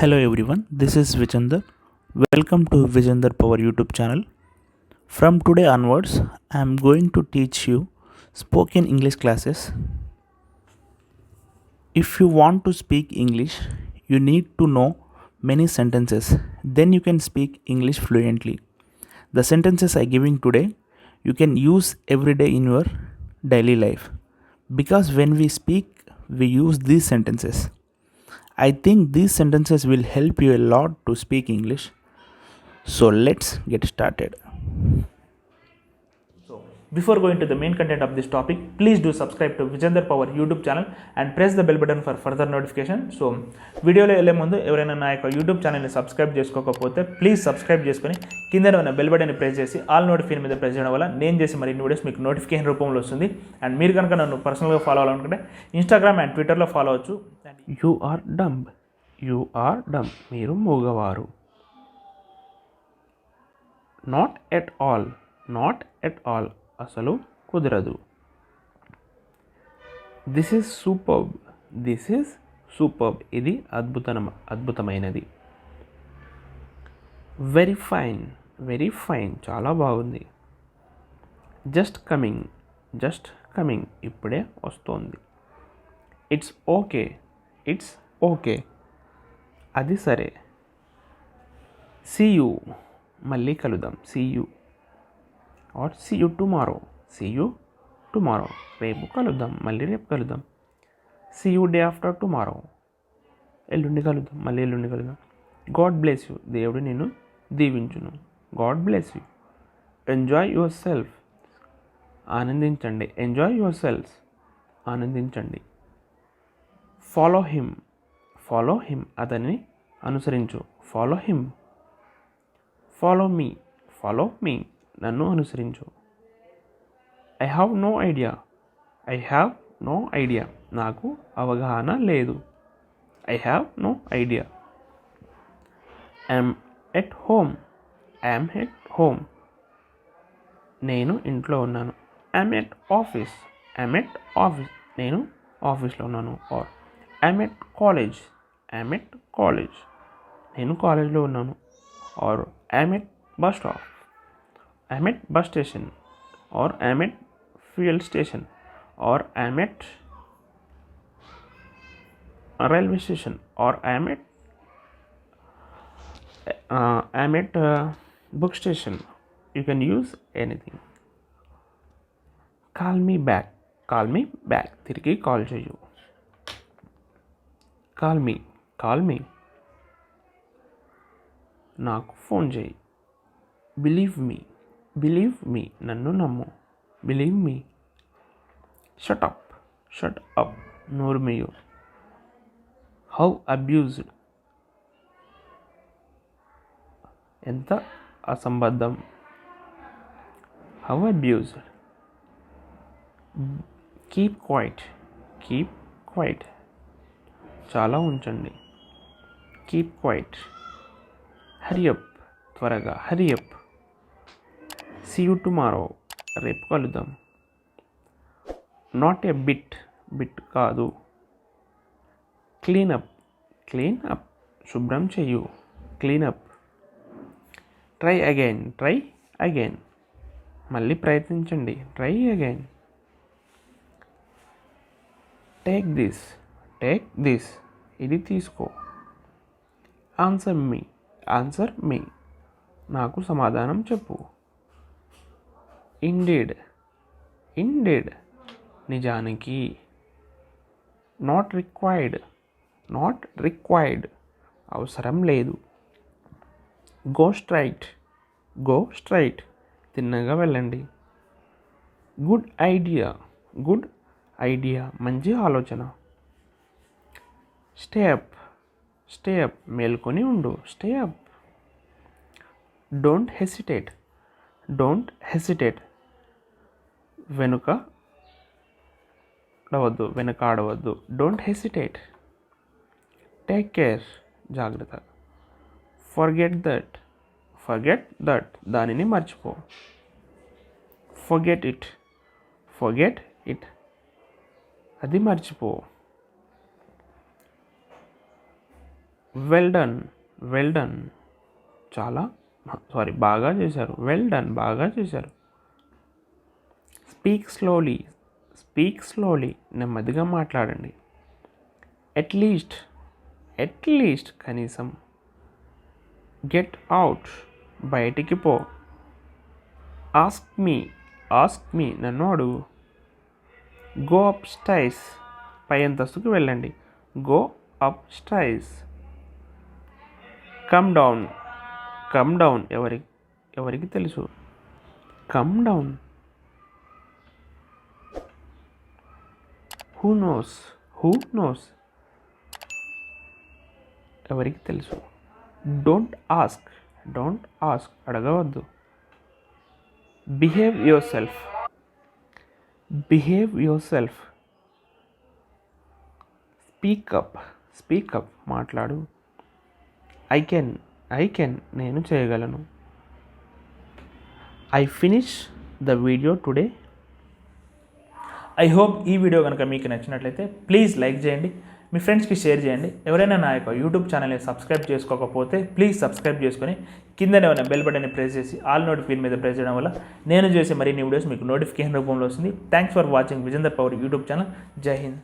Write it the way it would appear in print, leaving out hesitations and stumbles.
Hello everyone, this is Vijender. Welcome to Vijender Power YouTube channel. From today onwards, I am going to teach you spoken English classes. If you want to speak English, you need to know many sentences. Then you can speak English fluently. The sentences I giving today, you can use every day in your daily life. Because when we speak, we use these sentences. I think these sentences will help you a lot to speak English. So let's get started. So before going to the main content of this topic, please do subscribe to Vijender Power YouTube channel and press the bell button for further notification. So వీడియోలో వెళ్ళే ముందు ఎవరైనా నా యొక్క YouTube ఛానల్ని subscribe చేసుకోకపోతే please subscribe చేసుకొని కింద ఉన్న బెల్ బటన్ని ప్రెస్ చేసి ఆల్ నోటిఫికేషన్ మీద ప్రెస్ చేయడం వల్ల నేను చేసే మరిన్ని వీడియోస్ మీకు నోటిఫికేషన్ రూపంలో వస్తుంది. అండ్ మీరు కనుక నన్ను పర్సనల్గా ఫాలో అవ్వాలనుకుంటే ఇన్స్టాగ్రామ్ అండ్ ట్విట్టర్లో ఫాలో అవ్వచ్చు. You are dumb. You are dumb. మీరు మూగవారు. Not at all. Not at all. అసలు కుదరదు. This is superb. This is superb. ఇది అద్భుతమైనది. Very fine. Very fine. చాలా బాగుంది. Just coming. Just coming. ఇప్పుడే వస్తోంది. It's okay. It's okay. అది సరే. See you. మళ్ళీ కలుద్దాం. See you. Or see you tomorrow. See you tomorrow. రేపు కలుద్దాం. మళ్ళీ రేపు కలుద్దాం. See you day after tomorrow. ఎల్లుండి కలుద్దాం. మళ్ళీ ఎల్లుండి కలుద్దాం. God bless you. దేవుడు నిన్ను దీవించును. God bless you. Enjoy yourself. ఆనందించండి. Enjoy yourself. ఆనందించండి. Follow him. Follow him. అతన్ని అనుసరించు. Follow him. Follow me. Follow me. నన్ను అనుసరించు. I have no idea. I have no idea. నాకు అవగాహన లేదు. I have no idea. I'm at home. I'm at home. నేను ఇంట్లో ఉన్నాను. I'm at office. I'm at office. నేను ఆఫీస్లో ఉన్నాను. Or I'm at college. I'm at college. నేను కాలేజ్లో ఉన్నాను. Or I'm at bus stop. I'm at bus station. Or I'm at fuel station. Or I'm at railway station. Or I'm at book station. You can use anything. Call me back. Call me back. తిరిగి call చేయు. Call me. Call me. నాకు phone చేయి. Believe me. Believe me. నన్ను నమ్ము. Believe me. Shut up. Shut up. నోరు మీయు. How abused. ఎంత అసంబద్ధం. How abused. Keep quiet. Keep quiet. చాలా ఉంచండి. Keep quiet. Hurry up. త్వరగా. Hurry up. See you tomorrow. రేపు కలుద్దాం. Not a bit. బిట్ కాదు. Clean up. Clean up. శుభ్రం చెయ్యు. Clean up. Try again. Try again. మళ్ళీ ప్రయత్నించండి. Try again. Take this. Take this. ఇది తీసుకో. Answer me. Answer me. నాకు సమాధానం చెప్పు. ఇండీడ్. ఇండీడ్. నిజానికి. Not required. Not required. అవసరం లేదు. Go straight. Go straight. తిన్నగా వెళ్ళండి. Good idea. Good idea. మంచి ఆలోచన. Stay up. Stay up. మేల్కొని ఉండు. Stay up. Don't hesitate. Don't hesitate. వెనకాడవద్దు. Don't hesitate. Take care. జాగ్రత్త. Forget that. Forget that. దానిని మర్చిపో. Forget it. Forget it. అది మర్చిపో. వెల్ డన్, వెల్ డన్, చాలా బాగా చేశారు. వెల్ డన్, బాగా చేశారు. స్పీక్ స్లోలీ, స్పీక్ స్లోలీ, నెమ్మదిగా మాట్లాడండి. అట్లీస్ట్, అట్లీస్ట్, కనీసం. గెట్ అవుట్, బయటికి పో. ఆస్క్ మీ, ఆస్క్ మీ, నన్ను అడుగు. గో అప్ స్టైర్స్, పై అంతస్తుకు వెళ్ళండి. Go upstairs. Come down, come down, ఎవరికి తెలుసు. Come down. Who knows, who knows, ఎవరికి తెలుసు. డోంట్ ఆస్క్, డోంట్ ఆస్క్, అడగవద్దు. Behave yourself, behave yourself. Speak up, speak up, మాట్లాడు. ఐ కెన్, ఐ కెన్, నేను చేయగలను. I finish the video today. I hope ఈ video కనుక మీకు నచ్చినట్లయితే ప్లీజ్ లైక్ చేయండి, మీ ఫ్రెండ్స్కి షేర్ చేయండి. ఎవరైనా నా యొక్క యూట్యూబ్ ఛానల్ని సబ్స్క్రైబ్ చేసుకోకపోతే ప్లీజ్ సబ్స్క్రైబ్ చేసుకొని కిందనే ఉన్న బెల్ బటన్ని ప్రెస్ చేసి ఆల్ నోటిఫికేషన్ మీద ప్రెస్ చేయడం వల్ల నేను చేసే మరిన్ని వీడియోస్ మీకు నోటిఫికేషన్ రూపంలో వస్తుంది. Thanks for watching Vijender power YouTube channel. జై హింద్.